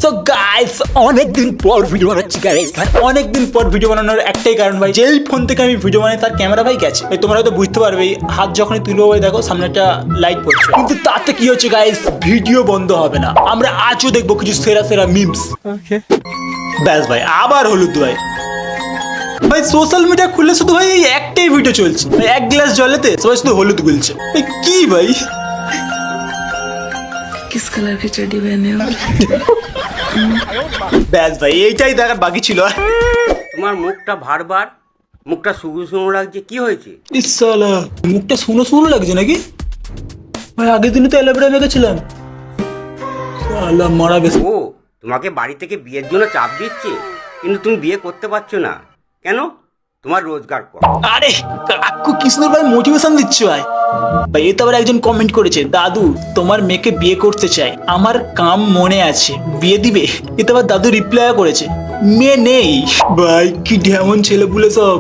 So guys অনেকদিন পর video বানাচ্ছি গাইস। অনেকদিন পর ভিডিও বানানোর একটাই কারণ ভাই, যেই ফোন থেকে আমি ভিডিও বানাই তার ক্যামেরা ভাই গেছে। ভাই তোমরা হয়তো বুঝতে পারবে, হাত যখনই তুলবো ভাই দেখো সামনে একটা লাইট পড়ছে, কিন্তু তাতে কি হচ্ছে গাইস, ভিডিও বন্ধ হবে না। আমরা আজও দেখবো কিছু সেরা সেরা মিমস। ব্যাস ভাই আবার হলুদ ভাই। ভাই সোশ্যাল মিডিয়া খুললে শুধু ভাই এই একটাই ভিডিও চলছে, ভাই এক গ্লাস জলেতে সবাই শুধু হলুদ গুলছে। ভাই কি ভাই, किस कलर की चड्डी पहने हो? ব্যাস ভাই এইটাই দেখার বাকি ছিল। তোমার মুখটা ভারবার, মুখটা শুকনো শুকনো লাগছে, কি হয়েছে? ইসালা মুখটা শুনো শুনো লাগছে নাকি? ভাই আগের দিনে তো এলোভেরা মেখেছিলাম। সালা মারা গেছে। ও তোমাকে বাড়ি থেকে বিয়ের জন্য চাপ দিচ্ছে, কিন্তু তুমি বিয়ে করতে পারছো না কেন? তোমার রোজগার কম। আরে কাকু কৃষ্ণর ভাই মোটিভেশন দিচ্ছে ভাই। ভাই এ তো আবার একজন কমেন্ট করেছে, দাদু তোমার মেয়েকে বিয়ে করতে চাই, আমার কাম মনে আছে, বিয়ে দিবে? এ তো আবার দাদু রিপ্লাই করেছে, মেয়ে নেই। ভাই কি ঢেমন ছেলে বলে সব।